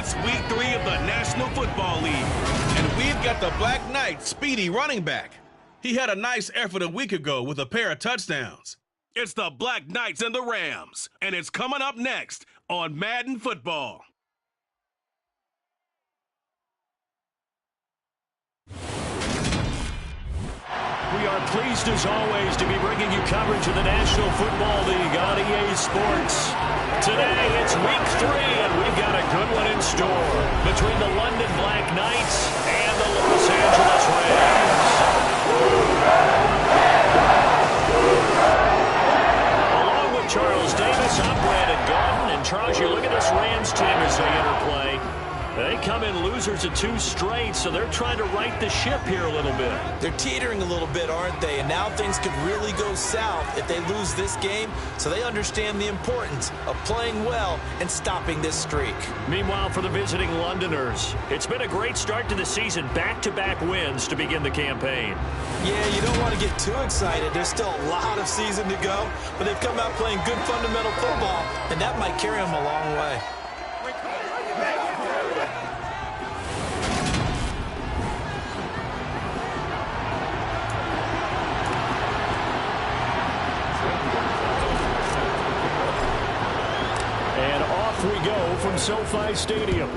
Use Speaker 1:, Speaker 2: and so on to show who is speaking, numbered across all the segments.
Speaker 1: It's week 3 of the National Football League, and we've got the Black Knights' speedy running back. He had a nice effort a week ago with a pair of touchdowns. It's the Black Knights and the Rams, and it's coming up next on Madden Football.
Speaker 2: We are pleased, as always, to be bringing you coverage of the National Football League on EA Sports. Today, it's week 3, and we've got a good one in store between the London Black Knights and the Los Angeles Rams. Along with Charles Davis, I'm Brandon Gordon. And Charles, you look at this Rams team as they interplay. They come in losers of 2 straight, so they're trying to right the ship here a little bit.
Speaker 3: They're teetering a little bit, aren't they? And now things could really go south if they lose this game, so they understand the importance of playing well and stopping this streak.
Speaker 2: Meanwhile, for the visiting Londoners, it's been a great start to the season. Back-to-back wins to begin the campaign.
Speaker 3: Yeah, you don't want to get too excited. There's still a lot of season to go, but they've come out playing good fundamental football, and that might carry them a long way.
Speaker 2: We go from SoFi Stadium.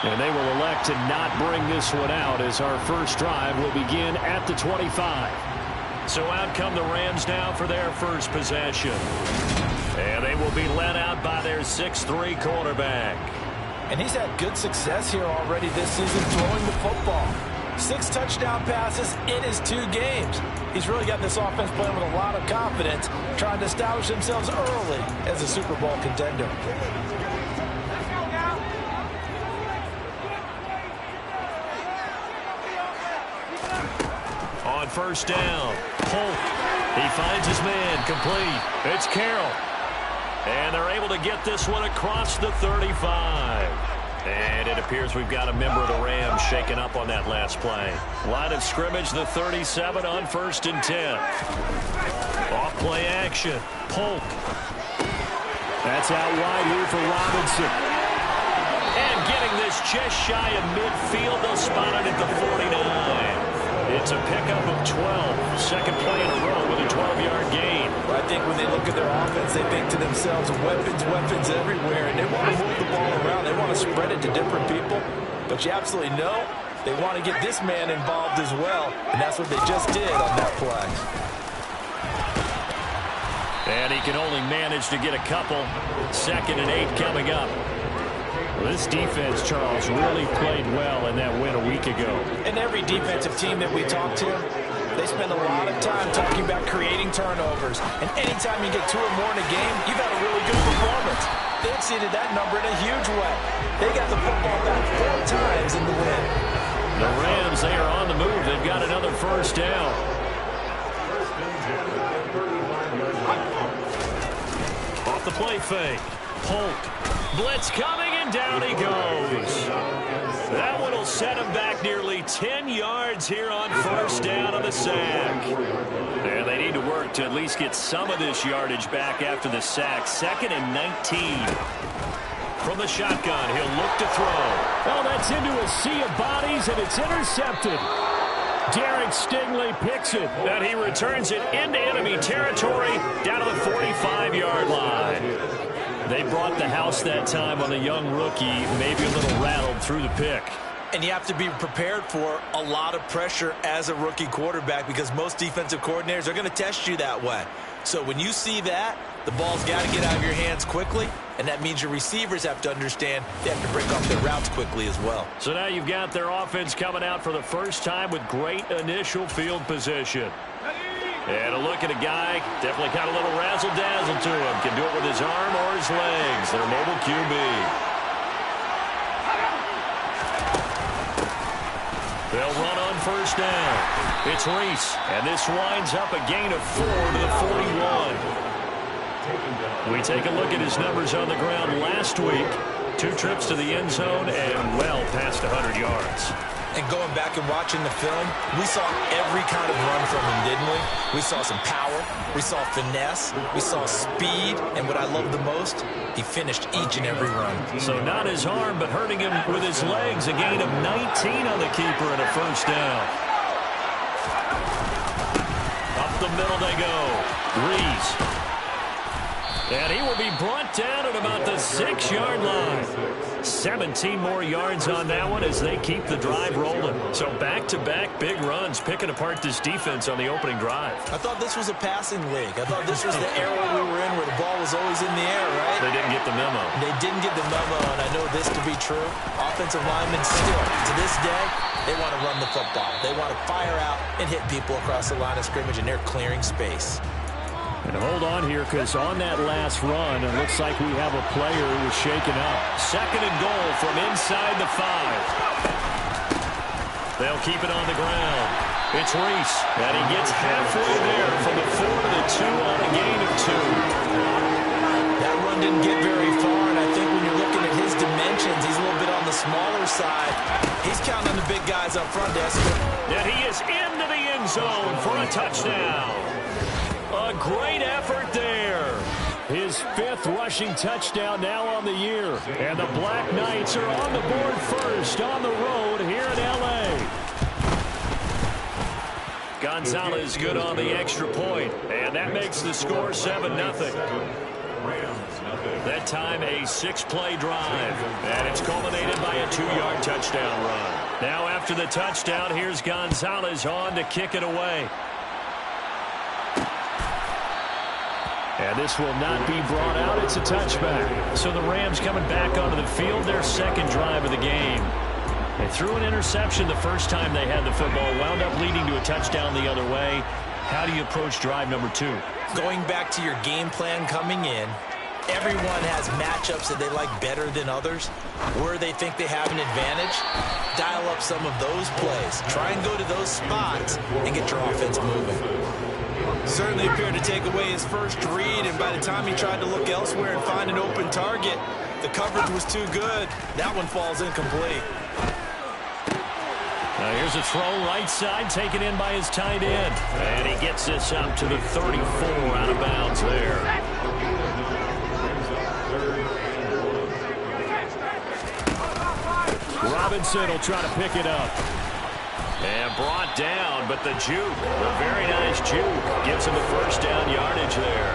Speaker 2: And they will elect to not bring this one out as our first drive will begin at the 25. So out come the Rams now for their first possession. And they will be led out by their 6'3" quarterback.
Speaker 3: And he's had good success here already this season throwing the football. 6 touchdown passes in his 2 games. He's really got this offense playing with a lot of confidence, trying to establish themselves early as a Super Bowl contender.
Speaker 2: On first down, Polk. He finds his man, complete. It's Carroll. And they're able to get this one across the 35. And it appears we've got a member of the Rams shaken up on that last play. Line of scrimmage, the 37 on 1st and 10. Off play action. Polk. That's out wide here for Robinson. And getting this just shy of midfield, they'll spot it at the 49. It's a pickup of 12. Second play in a row with a 12-yard gain.
Speaker 3: I think when they look at their offense, they think to themselves, weapons everywhere, and they want to move the ball around. They want to spread it to different people. But you absolutely know they want to get this man involved as well, and that's what they just did on that play.
Speaker 2: And he can only manage to get a couple. 2nd and 8 coming up. This defense, Charles, really played well in that win a week ago.
Speaker 3: And every defensive team that we talk to, they spend a lot of time talking about creating turnovers. And anytime you get 2 or more in a game, you've had a really good performance. They exceeded that number in a huge way. They got the football back 4 times in the win.
Speaker 2: The Rams, they are on the move. They've got another first down. Off the play fake. Polk. Blitz coming, and down he goes. That one will set him back nearly 10 yards here on first down on the sack. And they need to work to at least get some of this yardage back after the sack. 2nd and 19. From the shotgun, he'll look to throw. Oh, that's into a sea of bodies, and it's intercepted. Derek Stingley picks it, and he returns it into enemy territory down to the 45-yard line. They brought the house that time on the young rookie, maybe a little rattled through the pick.
Speaker 3: And you have to be prepared for a lot of pressure as a rookie quarterback because most defensive coordinators are going to test you that way. So when you see that, the ball's got to get out of your hands quickly, and that means your receivers have to understand they have to break off their routes quickly as well.
Speaker 2: So now you've got their offense coming out for the first time with great initial field position. And a look at a guy, definitely got a little razzle-dazzle to him. Can do it with his arm or his legs. Their mobile QB. They'll run on first down. It's Reese, and this winds up a gain of 4 to the 41. We take a look at his numbers on the ground last week. 2 trips to the end zone and well past 100 yards.
Speaker 3: And going back and watching the film, we saw every kind of run from him, didn't we? We saw some power, we saw finesse, we saw speed, and what I love the most, he finished each and every run.
Speaker 2: So not his arm, but hurting him with his legs. A gain of 19 on the keeper and a first down. Up the middle they go. Reese. And he will be brought down at about the 6-yard line. 17 more yards on that one as they keep the drive rolling. So back-to-back big runs, picking apart this defense on the opening drive.
Speaker 3: I thought this was a passing league. I thought this was the era we were in where the ball was always in the air, right?
Speaker 2: They didn't get the memo.
Speaker 3: They didn't get the memo, and I know this to be true. Offensive linemen still, to this day, they want to run the football. They want to fire out and hit people across the line of scrimmage, and they're clearing space.
Speaker 2: And hold on here, because on that last run, it looks like we have a player who was shaken up. 2nd and goal from inside the 5. They'll keep it on the ground. It's Reese, and he gets halfway there from the 4 to the 2 on a gain of 2.
Speaker 3: That run didn't get very far, and I think when you're looking at his dimensions, he's a little bit on the smaller side. He's counting on the big guys up front, Desmond.
Speaker 2: And he is into the end zone for a touchdown. A great effort there. His 5th rushing touchdown now on the year. And the Black Knights are on the board first on the road here in L.A. Gonzalez good on the extra point. And that makes the score 7-0. That time a 6-play drive. And it's culminated by a 2-yard touchdown run. Now after the touchdown, here's Gonzalez on to kick it away. And this will not be brought out. It's a touchback. So the Rams coming back onto the field, their 2nd drive of the game. They threw an interception the first time they had the football, wound up leading to a touchdown the other way. How do you approach drive number 2?
Speaker 3: Going back to your game plan coming in, everyone has matchups that they like better than others. Where they think they have an advantage, dial up some of those plays. Try and go to those spots and get your offense moving. Certainly appeared to take away his first read, and by the time he tried to look elsewhere and find an open target, the coverage was too good. That one falls incomplete.
Speaker 2: Now here's a throw right side, taken in by his tight end. And he gets this up to the 34 out of bounds there. Robinson will try to pick it up. And brought down, but the juke, a very nice juke, gives him the first down yardage there.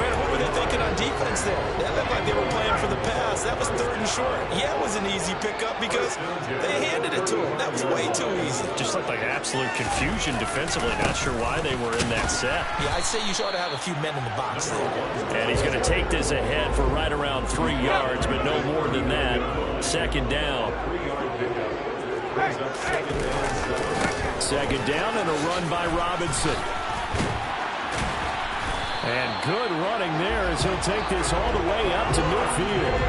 Speaker 3: Man, what were they thinking on defense there? That looked like they were playing for the pass. That was 3rd and short. Yeah, it was an easy pickup because they handed it to him. That was way too easy.
Speaker 2: Just looked like absolute confusion defensively. Not sure why they were in that set.
Speaker 3: Yeah, I'd say you ought to have a few men in the box there.
Speaker 2: And he's going to take this ahead for right around 3 yards, but no more than that. 2nd down. 2nd down and a run by Robinson. And good running there as he'll take this all the way up to midfield.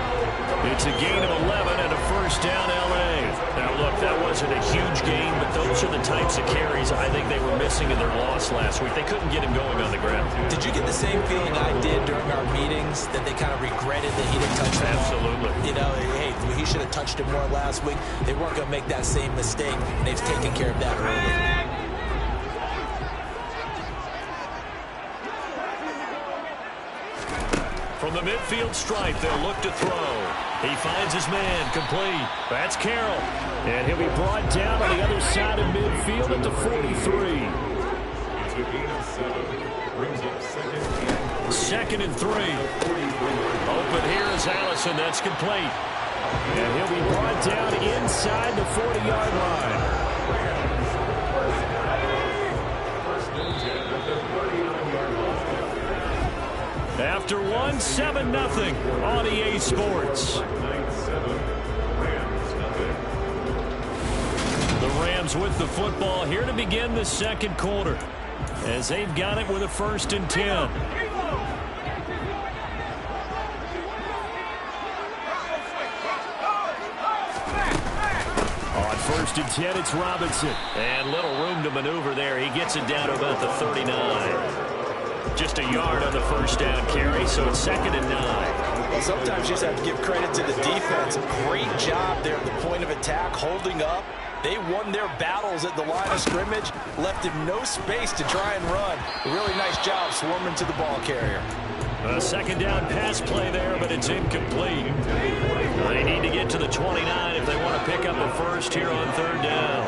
Speaker 2: It's a gain of 11 and a first down L.A. Now, look, that wasn't a huge gain, but those are the types of carries I think they were missing in their loss last week. They couldn't get him going on the ground.
Speaker 3: Did you get the same feeling I did during our meetings, that they kind of regretted that he didn't touch the ball?
Speaker 2: Absolutely.
Speaker 3: You know, hey, he should have touched it more last week. They weren't going to make that same mistake, and they've taken care of that early.
Speaker 2: From the midfield stripe, they'll look to throw. He finds his man, complete. That's Carroll. And he'll be brought down on the other side of midfield at the 43. 2nd and 3. Open here is Allison. That's complete. And he'll be brought down inside the 40-yard line. After 7-0 on EA Sports. The Rams with the football here to begin the 2nd quarter, as they've got it with a 1st and 10. On 1st and 10, it's Robinson. And little room to maneuver there. He gets it down to about the 39. Just a yard on the first down carry, so it's 2nd and 9.
Speaker 3: Well, sometimes you just have to give credit to the defense. Great job there at the point of attack, holding up, They won their battles at the line of scrimmage, left him no space to try and run. A really nice job swarming to the ball carrier.
Speaker 2: A second down pass play there, but it's incomplete. They need to get to the 29 if they want to pick up a first here on third down.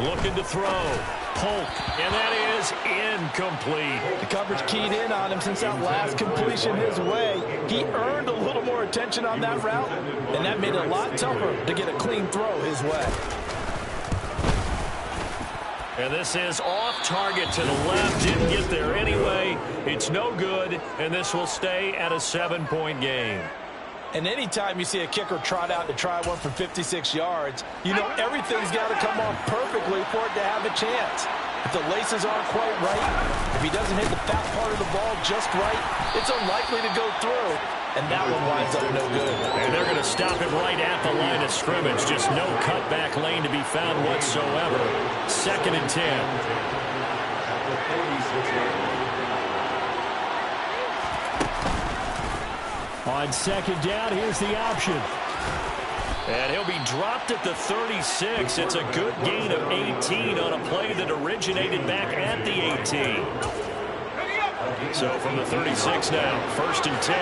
Speaker 2: Looking to throw. Polk, and that is incomplete.
Speaker 3: The coverage keyed in on him since that last completion his way. He earned a little more attention on that route, and that made it a lot tougher to get a clean throw his way.
Speaker 2: And this is off target to the left. Didn't get there anyway. It's no good, and this will stay at a 7-point game.
Speaker 3: And anytime you see a kicker trot out to try one for 56 yards, you know everything's got to come off perfectly for it to have a chance. If the laces aren't quite right, if he doesn't hit the fat part of the ball just right, it's unlikely to go through. And that one winds up no good.
Speaker 2: And they're going to stop him right at the line of scrimmage. Just no cutback lane to be found whatsoever. 2nd and 10. On 2nd down, here's the option. And he'll be dropped at the 36. It's a good gain of 18 on a play that originated back at the 18. So from the 36 now, 1st and 10.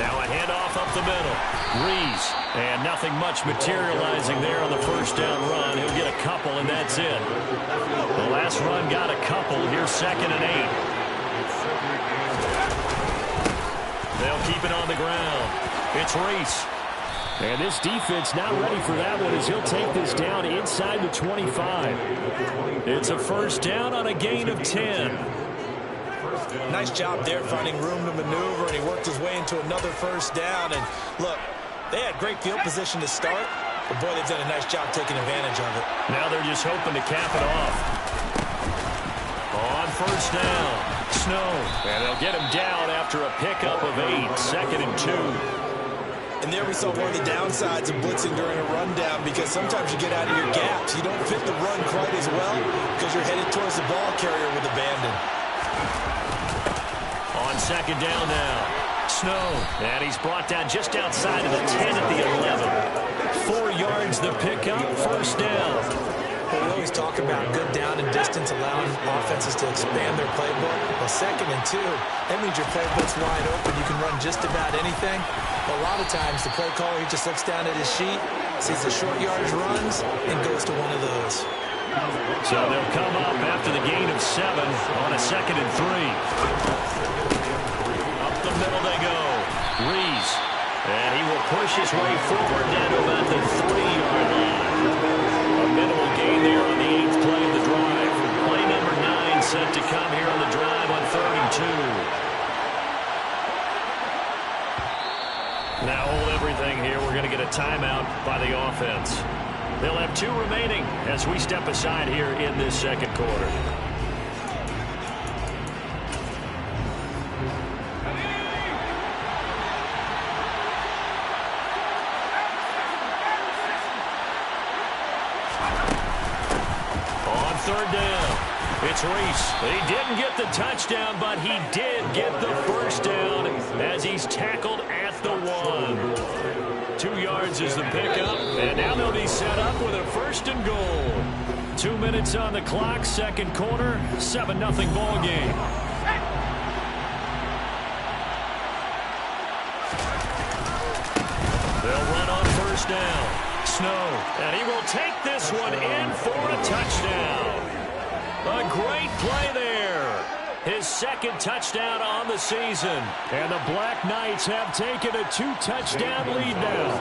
Speaker 2: Now a handoff up the middle. Rees, and nothing much materializing there on the first down run. He'll get a couple, and that's it. The last run got a couple. Here's 2nd and 8. They'll keep it on the ground. It's Rees. And this defense not ready for that one as he'll take this down inside the 25. It's a first down on a gain of 10.
Speaker 3: Nice job there finding room to maneuver, and he worked his way into another first down. And look, they had great field position to start, but boy, they've done a nice job taking advantage of it.
Speaker 2: Now they're just hoping to cap it off. On first down. Snow, and they'll get him down after a pickup of 8, 2nd and 2.
Speaker 3: And there we saw one of the downsides of blitzing during a rundown, because sometimes you get out of your gaps. You don't fit the run quite as well because you're headed towards the ball carrier with abandon.
Speaker 2: On 2nd down now, Snow, and he's brought down just outside of the 10 at the 11. 4 yards the pickup, first down.
Speaker 3: We always talk about good down and distance, allowing offenses to expand their playbook. Well, 2nd and 2, that means your playbook's wide open. You can run just about anything. But a lot of times, the play caller, he just looks down at his sheet, sees the short yardage runs, and goes to one of those.
Speaker 2: So they'll come up after the gain of 7 on a 2nd and 3. Up the middle they go. Rees, and he will push his way forward down to about the 3-yard line. A minimal gain there on the 8th play of the drive. Play number 9 set to come here on the drive on 3rd and 2. Now hold everything here. We're going to get a timeout by the offense. They'll have 2 remaining as we step aside here in this 2nd quarter. Third down. It's Rees. He didn't get the touchdown, but he did get the first down as he's tackled at the 1. 2 yards is the pickup, and now they'll be set up with a 1st and goal. 2 minutes on the clock, 2nd quarter, 7-0 ball game. They'll run on first down. Snow, and he will take this one in for a touchdown. A great play there. His 2nd touchdown on the season. And the Black Knights have taken a 2-touchdown lead now.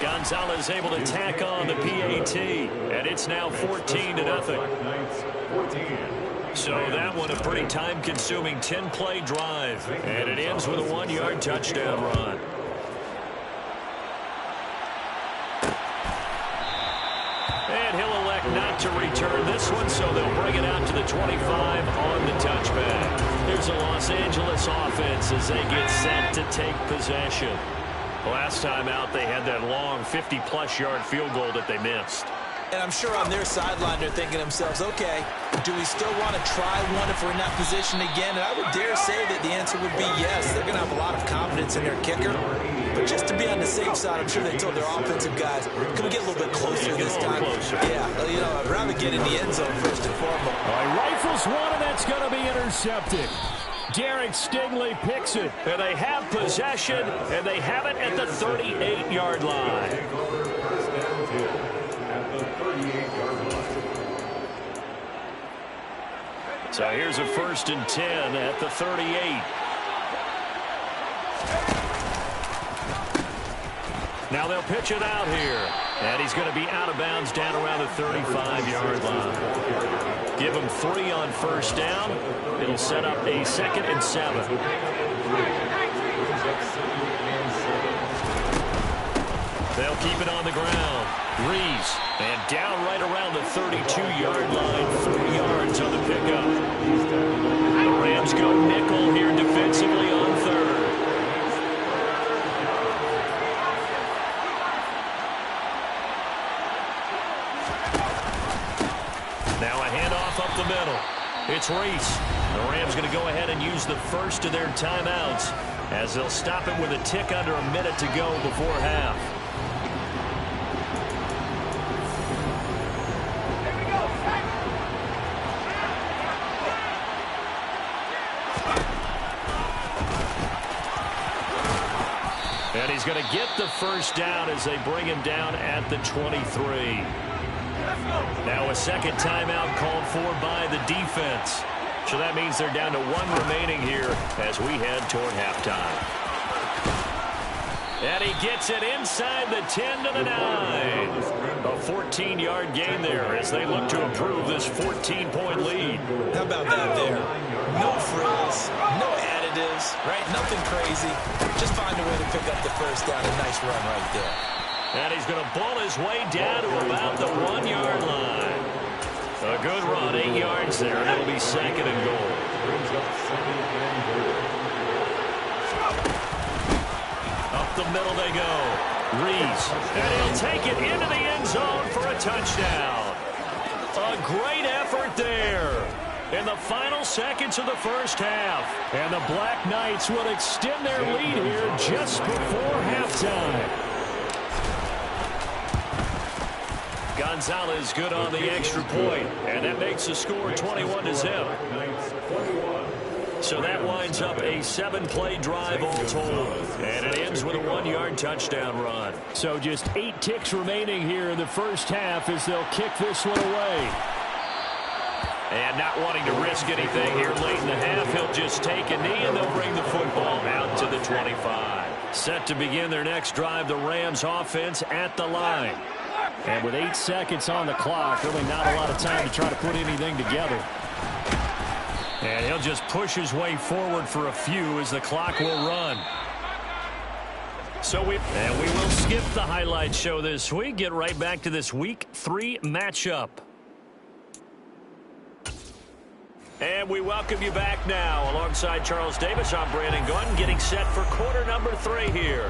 Speaker 2: Gonzalez able to tack on the PAT, and it's now 14-0. So that one a pretty time-consuming 10-play drive, and it ends with a 1-yard touchdown run. And he'll elect not to return this one, so they'll bring it out to the 25 on the touchback. Here's a Los Angeles offense as they get set to take possession. Last time out, they had that long 50-plus yard field goal that they missed.
Speaker 3: And I'm sure on their sideline they're thinking to themselves, okay, do we still want to try one if we're in that position again? And I would dare say that the answer would be yes. They're going to have a lot of confidence in their kicker. But just to be on the safe side, I'm sure they told their offensive guys, can we get a little bit closer this time? Yeah, you know, I'd rather get in the end zone first and foremost.
Speaker 2: He rifles one, and that's going to be intercepted. Derek Stingley picks it. And they have possession, and they have it at the 38-yard line. So here's a 1st and 10 at the 38. Now they'll pitch it out here. And he's going to be out of bounds down around the 35-yard line. Give him 3 on 1st down. It'll set up a 2nd and 7. They'll keep it on the ground. Reese, and down right around the 32-yard line, 3 yards on the pickup. The Rams go nickel here defensively on 3rd. Now a handoff up the middle. It's Reese. The Rams going to go ahead and use the first of their timeouts as they'll stop it with a tick under a minute to go before half. And he's going to get the 1st down as they bring him down at the 23. Now a 2nd timeout called for by the defense. So that means they're down to 1 remaining here as we head toward halftime. And he gets it inside the 10 to the 9. A 14-yard gain there as they look to improve this 14-point lead.
Speaker 3: How about that there? No frills, no additives, right? Nothing crazy. Just find a way to pick up the 1st down. A nice run right there.
Speaker 2: And he's going to bull his way down to about the 1-yard line. A good run, 8 yards there, and it'll be 2nd and goal. Up the middle they go. Reese, and he'll take it into the end zone for a touchdown. A great effort there in the final seconds of the 1st half. And the Black Knights will extend their lead here just before halftime. Gonzalez good on the extra point, and that makes the score 21-0. So that winds up a 7-play drive all told, and it ends with a 1-yard touchdown run. So just 8 ticks remaining here in the 1st half as they'll kick this one away. And not wanting to risk anything here late in the half, he'll just take a knee, and they'll bring the football out to the 25. Set to begin their next drive, the Rams offense at the line. And with 8 seconds on the clock, really not a lot of time to try to put anything together. And he'll just push his way forward for a few as the clock will run. So we will skip the highlight show this week. Get right back to this Week 3 matchup. And we welcome you back now. Alongside Charles Davis, I'm Brandon Gunn, getting set for quarter number 3 here.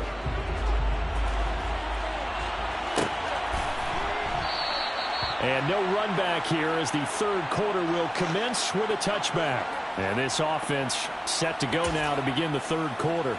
Speaker 2: And no run back here as the 3rd quarter will commence with a touchback. And this offense set to go now to begin the 3rd quarter.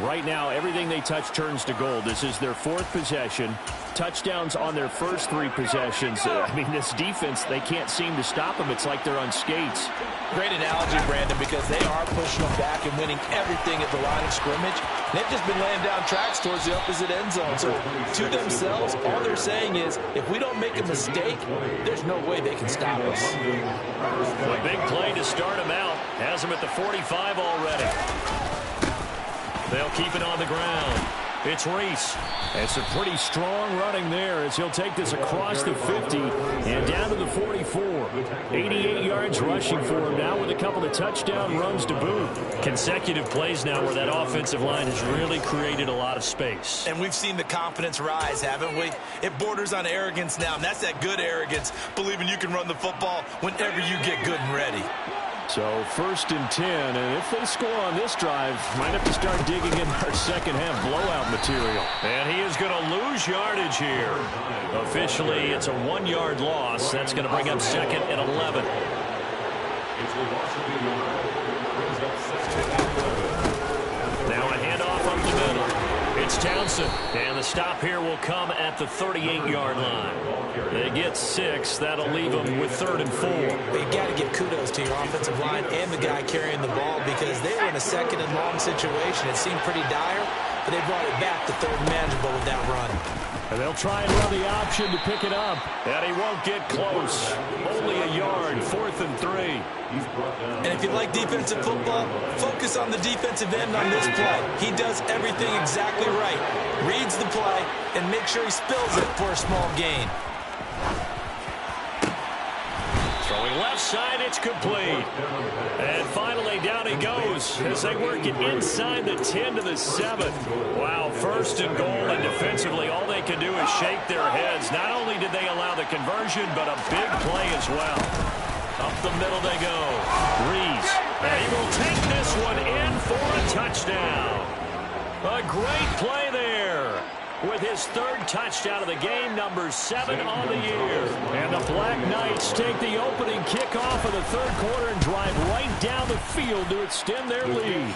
Speaker 2: Right now, everything they touch turns to gold. This is their 4th possession. Touchdowns on their first 3 possessions. I mean, this defense, they can't seem to stop them. It's like they're on skates.
Speaker 3: Great analogy, Brandon, because they are pushing them back and winning everything at the line of scrimmage. They've just been laying down tracks towards the opposite end zone. So to themselves, all they're saying is, if we don't make a mistake, there's no way they can stop us.
Speaker 2: A big play to start him out. Has him at the 45 already. They'll keep it on the ground. It's Reese. It's a pretty strong running there as he'll take this across the 50 and down to the 44. 88 yards rushing for him now with a couple of touchdown runs to boot. Consecutive plays now where that offensive line has really created a lot of space.
Speaker 3: And we've seen the confidence rise, haven't we? It borders on arrogance now, and that's that good arrogance, believing you can run the football whenever you get good and ready.
Speaker 2: So 1st and 10, and if they score on this drive, might have to start digging in our second half blowout material. And he is going to lose yardage here. Officially, it's a 1-yard loss. That's going to bring up 2nd and 11. Now a handoff up the middle. It's Townsend, and the stop here will come at the 38-yard line. They get 6. That'll leave them with 3rd and 4.
Speaker 3: But you got to give kudos to your offensive line and the guy carrying the ball because they were in a 2nd and long situation. It seemed pretty dire, but they brought it back to 3rd and manageable with that run.
Speaker 2: And they'll try and run the option to pick it up. And he won't get close. Only a yard, 4th and 3.
Speaker 3: And if you like defensive football, focus on the defensive end on this play. He does everything exactly right. Reads the play and makes sure he spills it for a small gain.
Speaker 2: Throwing left side, it's complete. And finally, down he goes as they work it inside the 10 to the 7. Wow, 1st and goal, and defensively, all they can do is shake their heads. Not only did they allow the conversion, but a big play as well. Up the middle they go. Reese, and he will take this one in for a touchdown. A great play there. With his 3rd touchdown of the game, number 7 on the year. And the Black Knights take the opening kickoff of the 3rd quarter and drive right down the field to extend their lead.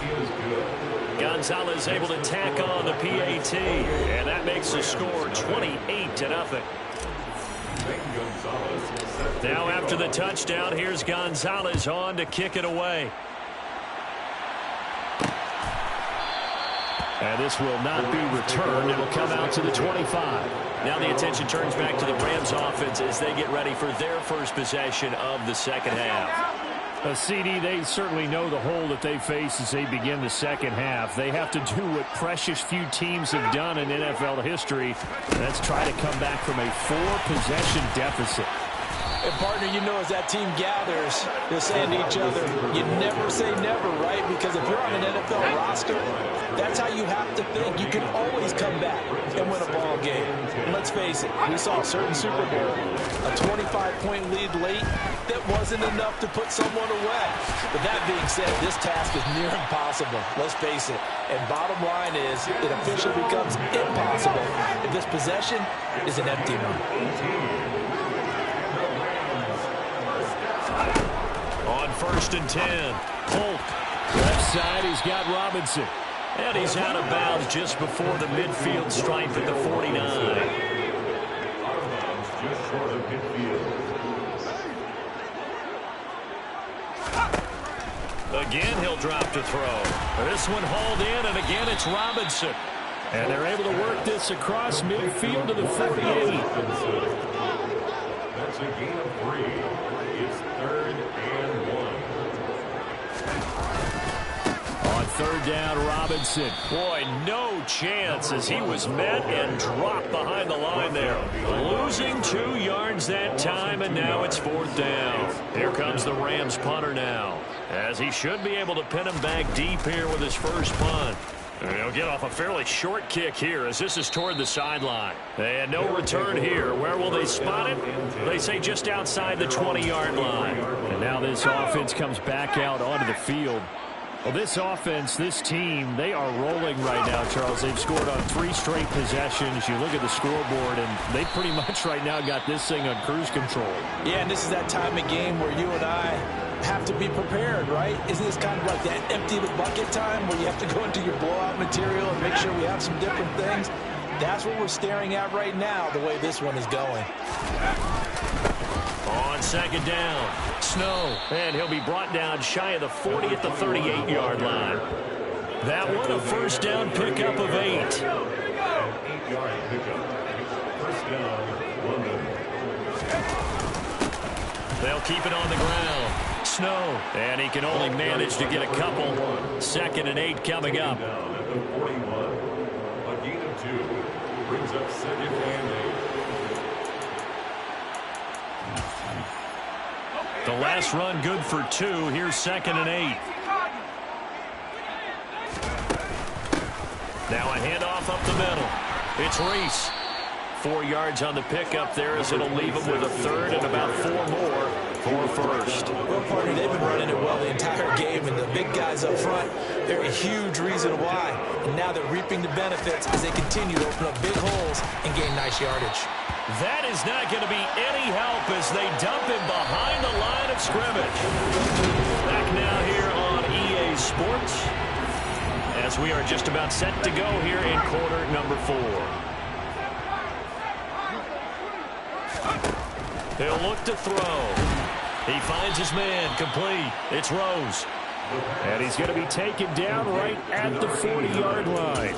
Speaker 2: Gonzalez able to tack on the PAT, and that makes the score 28-0. Now after the touchdown, here's Gonzalez on to kick it away. And this will not be returned. It will come out to the 25. Now the attention turns back to the Rams offense as they get ready for their first possession of the second half. CD, they certainly know the hole that they face as they begin the second half. They have to do what precious few teams have done in NFL history. That's try to come back from a 4-possession deficit.
Speaker 3: And, partner, you know as that team gathers, they're saying to each other, you never say never, right? Because if you're on an NFL roster, that's how you have to think. You can always come back and win a ball game. And let's face it, we saw a certain Super Bowl, a 25-point lead late that wasn't enough to put someone away. But that being said, this task is near impossible. Let's face it. And bottom line is, it officially becomes impossible if this possession is an empty one.
Speaker 2: On 1st and 10, Polk. Left side, he's got Robinson. And he's out of bounds just before the midfield stripe at the 49. Again, he'll drop to throw. This one hauled in, and again, it's Robinson. And they're able to work this across midfield to the 48.
Speaker 4: That's a gain of 3. It's 3rd and 1.
Speaker 2: On 3rd down, Robinson. Boy, no chance as he was met and dropped behind the line there. Losing 2 yards that time, and now it's 4th down. Here comes the Rams punter now, as he should be able to pin him back deep here with his first punt. And he'll get off a fairly short kick here as this is toward the sideline. And no return here. Where will they spot it? They say just outside the 20-yard line. And now this offense comes back out onto the field. Well, this offense, this team, they are rolling right now, Charles. They've scored on 3 straight possessions. You look at the scoreboard, and they pretty much right now got this thing on cruise control.
Speaker 3: Yeah, and this is that time of game where you and I have to be prepared, right? Isn't this kind of like that empty the bucket time where you have to go into your blowout material and make sure we have some different things? That's what we're staring at right now, the way this one is going.
Speaker 2: On 2nd down, Snow, and he'll be brought down shy of the 40 at the 38-yard line. That one a 1st down pickup of 8.
Speaker 4: 8-yard pickup. 1st down, London.
Speaker 2: They'll keep it on the ground. Snow, and he can only manage to get a couple. 2nd and 8 coming up.
Speaker 4: Down at the 41. A gain of 2 brings up 2nd and 8.
Speaker 2: The last run good for 2. Here's 2nd and 8. Now a handoff up the middle. It's Reese. 4 yards on the pickup there as it'll leave him with a 3rd and about 4 more. for first.
Speaker 3: Well, partner, they've been running it well the entire game, and the big guys up front, they're a huge reason why. And now they're reaping the benefits as they continue to open up big holes and gain nice yardage.
Speaker 2: That is not going to be any help as they dump him behind the line of scrimmage. Back now here on EA Sports as we are just about set to go here in quarter number 4. He'll look to throw. He finds his man, complete. It's Rose. And he's going to be taken down right at the 40-yard line.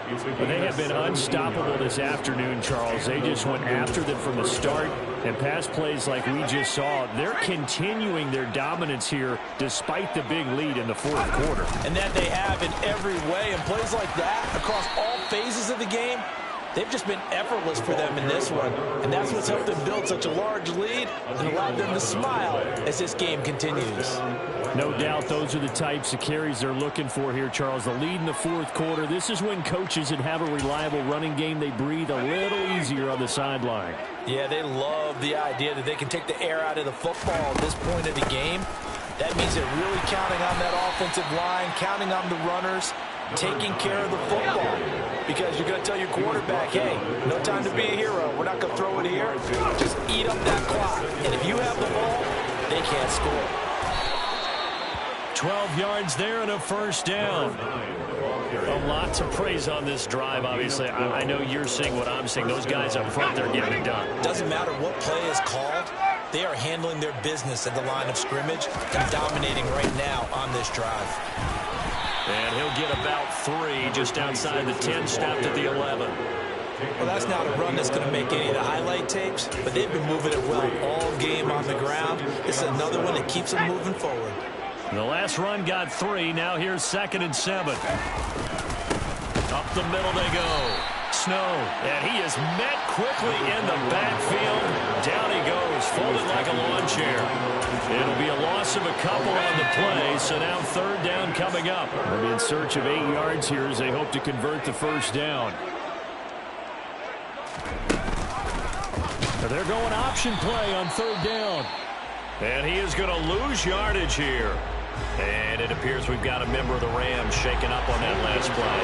Speaker 2: But they have been unstoppable this afternoon, Charles. They just went after them from the start, and pass plays like we just saw, they're continuing their dominance here despite the big lead in the fourth quarter.
Speaker 3: And that they have in every way, and plays like that across all phases of the game, they've just been effortless for them in this one. And that's what's helped them build such a large lead and allowed them to smile as this game continues.
Speaker 2: No doubt those are the types of carries they're looking for here, Charles. The lead in the fourth quarter. This is when coaches that have a reliable running game, they breathe a little easier on the sideline.
Speaker 3: Yeah, they love the idea that they can take the air out of the football at this point of the game. That means they're really counting on that offensive line, counting on the runners, taking care of the football. Because you're going to tell your quarterback, hey, no time to be a hero. We're not going to throw it here. Just eat up that clock. And if you have the ball, they can't score.
Speaker 2: 12 yards there and a first down. A lot to praise on this drive, obviously. I know you're seeing what I'm seeing. Those guys up front, they're getting it done.
Speaker 3: Doesn't matter what play is called. They are handling their business at the line of scrimmage and dominating right now on this drive.
Speaker 2: And he'll get about 3 just outside the 10, stopped at the 11.
Speaker 3: Well, that's not a run that's going to make any of the highlight tapes, but they've been moving it well all game on the ground. This is another one that keeps them moving forward.
Speaker 2: The last run got 3. Now here's 2nd and 7. Up the middle they go. Snow, and he is met quickly in the backfield. Down he goes, folded like a lawn chair. It'll be a loss of a couple on the play, so now 3rd down coming up. They'll be in search of 8 yards here as they hope to convert the first down. They're going option play on 3rd down. And he is going to lose yardage here. And it appears we've got a member of the Rams shaken up on that last play.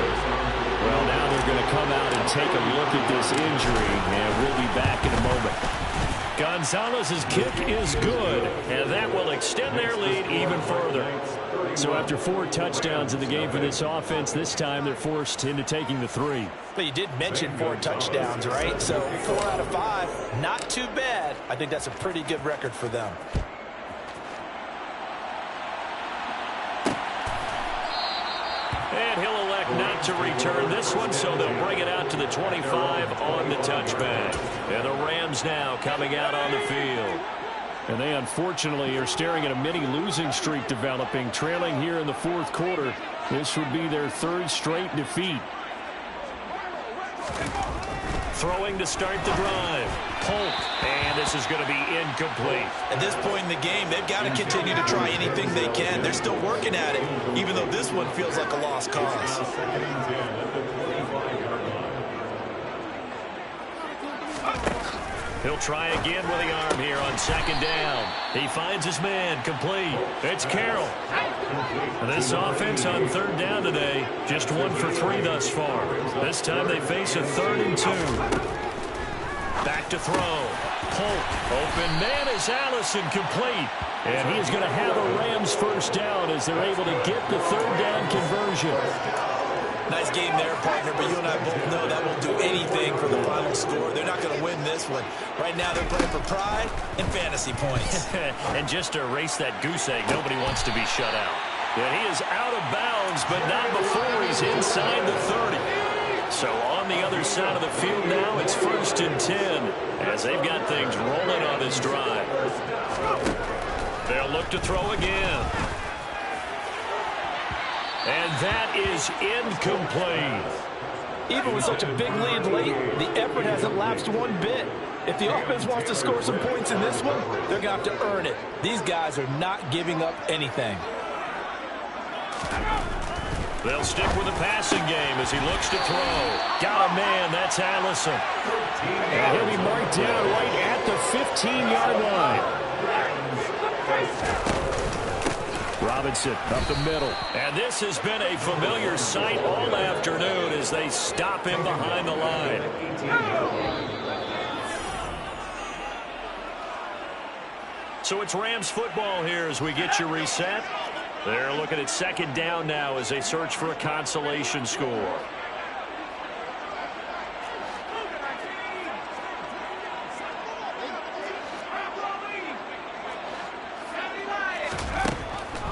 Speaker 2: Well, now they're going to come out and take a look at this injury, and we'll be back in a moment. Gonzalez's kick is good, and that will extend their lead even further. So after 4 touchdowns in the game for this offense, this time they're forced into taking the 3.
Speaker 3: But you did mention 4 touchdowns, right? So 4 out of 5, not too bad. I think that's a pretty good record for them.
Speaker 2: And he'll elect not to return this one, so they'll bring it out to the 25 on the touchback. And the Rams now coming out on the field. And they unfortunately are staring at a mini losing streak developing, trailing here in the fourth quarter. This would be their 3rd straight defeat. Throwing to start the drive. Polk, and this is going to be incomplete.
Speaker 3: At this point in the game, they've got to continue to try anything they can. They're still working at it, even though this one feels like a lost cause.
Speaker 2: He'll try again with the arm here on 2nd down. He finds his man, complete. It's Carroll. This offense on 3rd down today, just 1 for 3 thus far. This time they face a 3rd and 2. Back to throw. Polk, open man is Allison, complete. And he is going to have a Rams first down as they're able to get the 3rd down conversion.
Speaker 3: Nice game there, partner, but you and I both know that won't do anything for the final score. They're not going to win this one. Right now they're playing for pride and fantasy points.
Speaker 2: And just to erase that goose egg, nobody wants to be shut out. And he is out of bounds, but not before he's inside the 30. So on the other side of the field now, it's 1st and 10 as they've got things rolling on this drive. They'll look to throw again. And that is incomplete.
Speaker 3: Even with such a big lead late, the effort hasn't lapsed one bit. If the offense wants to score some points in this one, they're going to have to earn it. These guys are not giving up anything.
Speaker 2: They'll stick with the passing game as he looks to throw. Got a man, that's Allison. And he'll be marked down right at the 15-yard line. Robinson up the middle. And this has been a familiar sight all afternoon as they stop him behind the line. So it's Rams football here as we get you reset. They're looking at second down now as they search for a consolation score.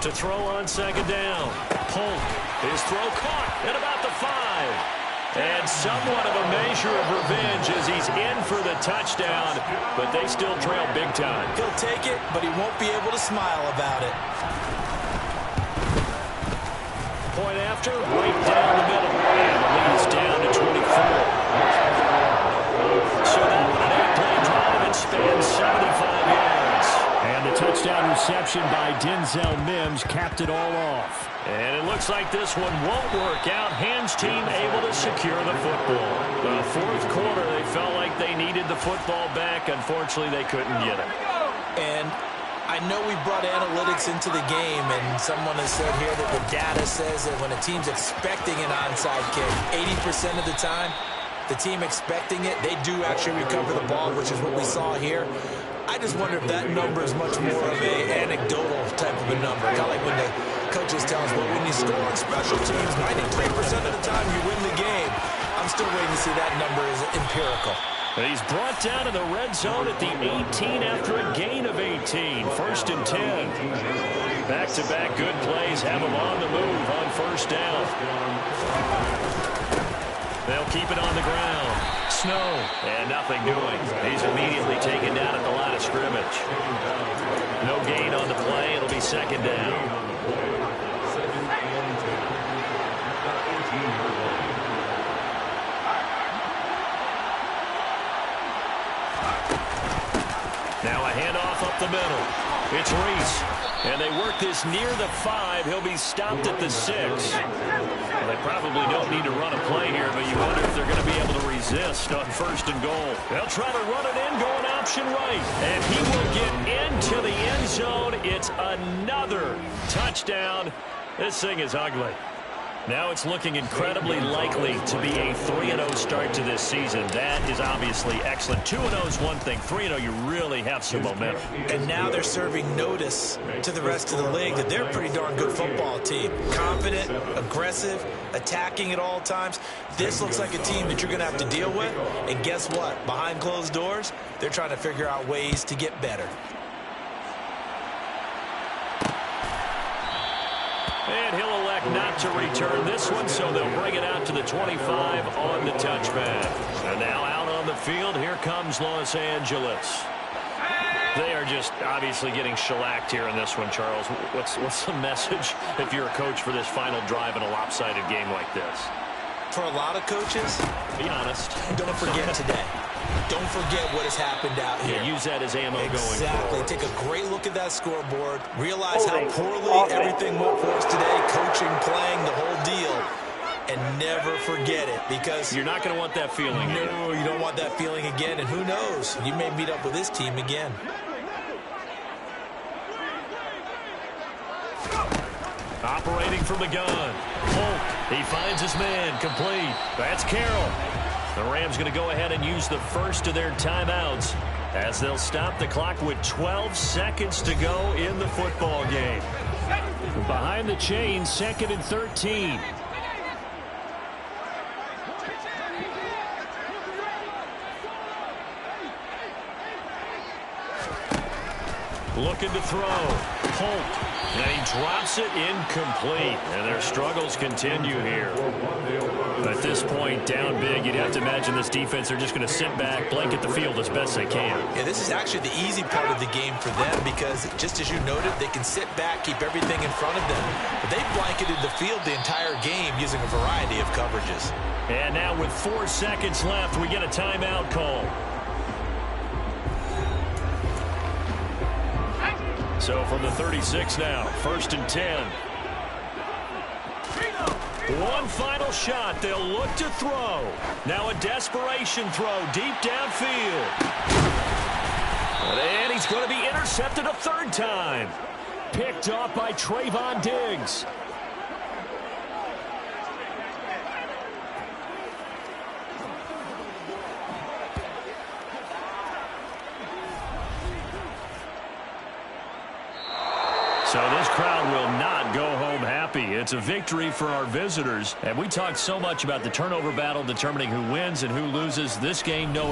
Speaker 2: To throw on second down. Polk. His throw caught at about the 5. And somewhat of a measure of revenge as he's in for the touchdown, but they still trail big time.
Speaker 3: He'll take it, but he won't be able to smile about it.
Speaker 2: Point after, right down the middle. And the lead is down to 24. So that one an 8-play drive and spans 75 yards. And the touchdown reception by Denzel Mims capped it all off. And it looks like this one won't work out. Hams team able to secure the football. The fourth quarter, they felt like they needed the football back. Unfortunately, they couldn't get it.
Speaker 3: And I know we brought analytics into the game, and someone has said here that the data says that when a team's expecting an onside kick, 80% of the time, the team expecting it, they do actually recover the ball, which is what we saw here. I just wonder if that number is much more of an anecdotal type of a number. Kind of like when the coaches tell us, well, when you score on special teams, 93% of the time you win the game. I'm still waiting to see that number is empirical.
Speaker 2: And he's brought down in the red zone at the 18 after a gain of 18. First and 10. Back-to-back good plays have him on the move on first down. They'll keep it on the ground. Snow. And nothing doing. He's immediately taken down at the line of scrimmage. No gain on the play. It'll be second down. Now a handoff up the middle. It's Reese. And they work this near the 5. He'll be stopped at the 6. Well, they probably don't need to run a play here, but you wonder if they're going to be able to resist on first and goal. They'll try to run it in, going option right. And he will get into the end zone. It's another touchdown. This thing is ugly. Now it's looking incredibly likely to be a 3-0 start to this season. That is obviously excellent. 2-0 is one thing. 3-0, you really have some momentum.
Speaker 3: And now they're serving notice to the rest of the league that they're a pretty darn good football team. Confident, aggressive, attacking at all times. This looks like a team that you're going to have to deal with. And guess what? Behind closed doors, they're trying to figure out ways to get better.
Speaker 2: And he'll elect not to return this one, so they'll bring it out to the 25 on the touchback. And now out on the field, here comes Los Angeles. They are just obviously getting shellacked here in this one, Charles. What's the message if you're a coach for this final drive in a lopsided game like this?
Speaker 3: For a lot of coaches,
Speaker 2: be honest.
Speaker 3: Don't forget today. Don't forget what has happened out here.
Speaker 2: Yeah, use that as ammo going forward.
Speaker 3: Exactly. Take a great look at that scoreboard. Realize how poorly everything went for us today. Coaching, playing, the whole deal. And never forget it, because
Speaker 2: you're not going to want that feeling again.
Speaker 3: No, you don't want that feeling again. And who knows? You may meet up with this team again.
Speaker 2: Operating from the gun. Polk. He finds his man. Complete. That's Carroll. The Rams going to go ahead and use the first of their timeouts as they'll stop the clock with 12 seconds to go in the football game. Behind the chains, 2nd and 13. Looking to throw. Polk. And he drops it incomplete. And their struggles continue here. At this point, down big, you'd have to imagine this defense, they're just going to sit back, blanket the field as best they can.
Speaker 3: Yeah, this is actually the easy part of the game for them because, just as you noted, they can sit back, keep everything in front of them. But they blanketed the field the entire game using a variety of coverages.
Speaker 2: And now with 4 seconds left, we get a timeout call. So from the 36 now, 1st and 10. One final shot. They'll look to throw. Now a desperation throw deep downfield. And he's going to be intercepted a third time. Picked off by Trayvon Diggs. So this crowd will not go home happy. It's a victory for our visitors. And we talked so much about the turnover battle determining who wins and who loses. This game, no